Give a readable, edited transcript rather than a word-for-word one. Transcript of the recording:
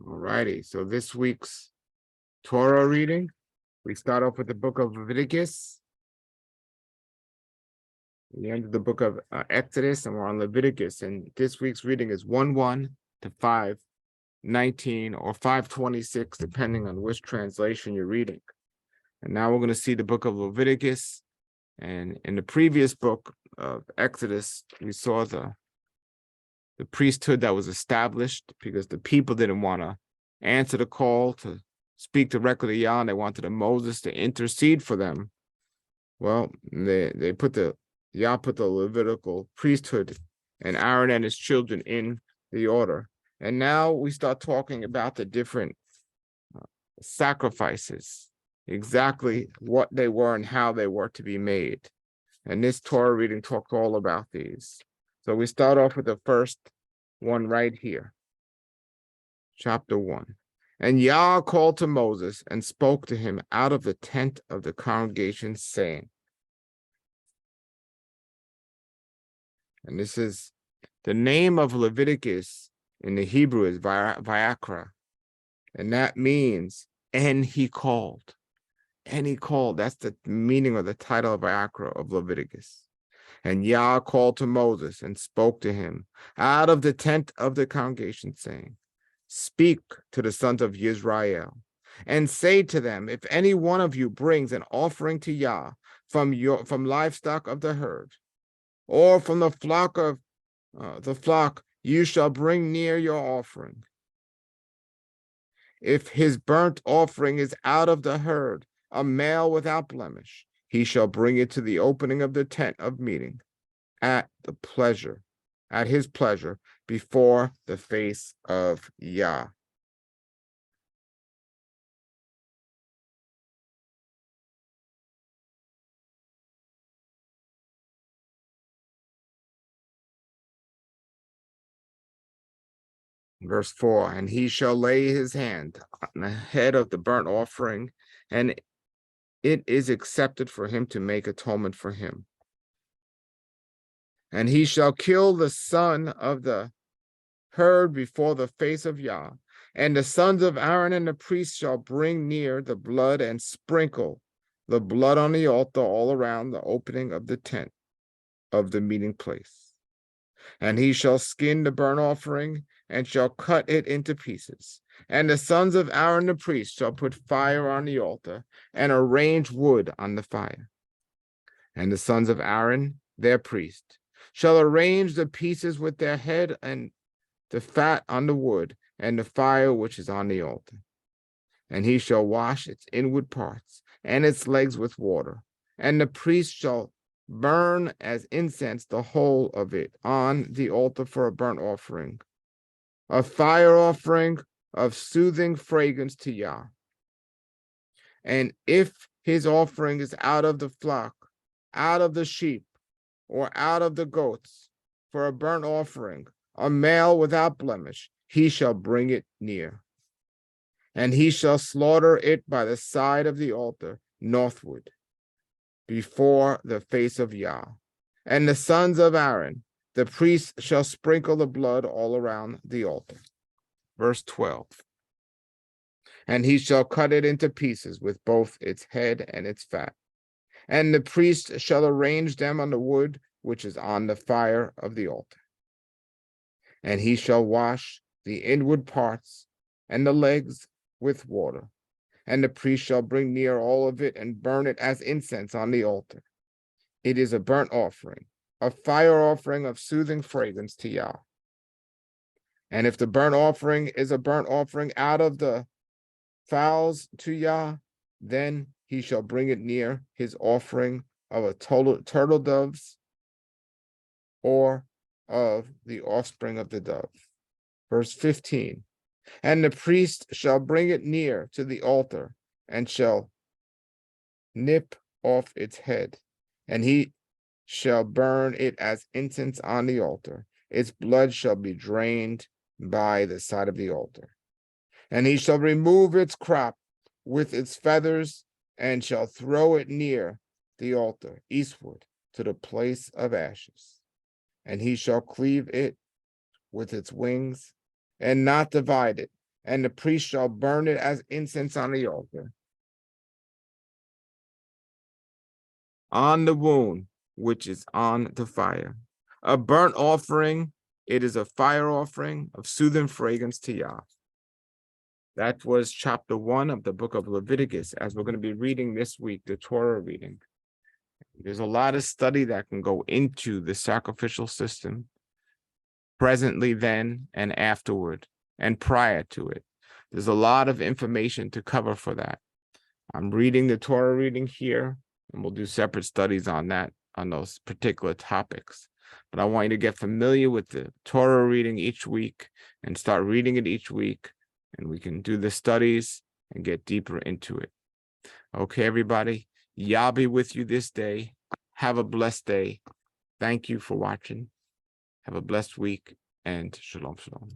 All righty. So this week's Torah reading, we start off with the book of Leviticus. We end the book of Exodus, and we're on Leviticus. And this week's reading is 1:1 to 5:19 or 5:26, depending on which translation you're reading. And now we're going to see the book of Leviticus. And in the previous book of Exodus, we saw the priesthood that was established because the people didn't want to answer the call to speak directly to Yah, and they wanted Moses to intercede for them. Well, Yah put the Levitical priesthood and Aaron and his children in the order. And now we start talking about the different sacrifices, exactly what they were and how they were to be made. And this Torah reading talks all about these. So we start off with the first one right here. Chapter 1. And Yah called to Moses and spoke to him out of the tent of the congregation, saying, and this is the name of Leviticus in the Hebrew is Vayakra, and that means, and he called. And he called. That's the meaning of the title of Vayakra of Leviticus. And Yah called to Moses and spoke to him out of the tent of the congregation, saying, speak to the sons of Israel and say to them, if any one of you brings an offering to Yah from livestock of the herd, or from the flock, you shall bring near your offering. If his burnt offering is out of the herd, a male without blemish, he shall bring it to the opening of the tent of meeting at his pleasure, before the face of Yah. Verse 4, and he shall lay his hand on the head of the burnt offering, and it is accepted for him to make atonement for him. And he shall kill the son of the herd before the face of Yah, and the sons of Aaron and the priests shall bring near the blood and sprinkle the blood on the altar all around the opening of the tent of the meeting place. And he shall skin the burnt offering and shall cut it into pieces. And the sons of Aaron the priest shall put fire on the altar and arrange wood on the fire. And the sons of Aaron, their priest, shall arrange the pieces with their head and the fat on the wood and the fire which is on the altar. And he shall wash its inward parts and its legs with water. And the priest shall burn as incense the whole of it on the altar for a burnt offering, a fire offering of soothing fragrance to Yah. And if his offering is out of the flock, out of the sheep, or out of the goats, for a burnt offering, a male without blemish, he shall bring it near. And he shall slaughter it by the side of the altar, northward, before the face of Yah. And the sons of Aaron, the priests, shall sprinkle the blood all around the altar. Verse 12. And he shall cut it into pieces with both its head and its fat. And the priest shall arrange them on the wood which is on the fire of the altar. And he shall wash the inward parts and the legs with water. And the priest shall bring near all of it and burn it as incense on the altar. It is a burnt offering, a fire offering of soothing fragrance to Yah. And if the burnt offering is a burnt offering out of the fowls to Yah, then he shall bring it near his offering of a turtle doves or of the offspring of the dove. Verse 15. And the priest shall bring it near to the altar and shall nip off its head, and he shall burn it as incense on the altar. Its blood shall be drained by the side of the altar. And he shall remove its crop with its feathers and shall throw it near the altar eastward to the place of ashes. And he shall cleave it with its wings and not divide it, and the priest shall burn it as incense on the altar, on the wound which is on the fire. A burnt offering, it is a fire offering of soothing fragrance to Yah. That was chapter 1 of the book of Leviticus, as we're going to be reading this week, the Torah reading. There's a lot of study that can go into the sacrificial system, presently, then, and afterward, and prior to it. There's a lot of information to cover for that. I'm reading the Torah reading here, and we'll do separate studies on that, on those particular topics. But I want you to get familiar with the Torah reading each week and start reading it each week, and we can do the studies and get deeper into it. Okay, everybody, Yah be with you this day. Have a blessed day. Thank you for watching. Have a blessed week, and shalom, shalom.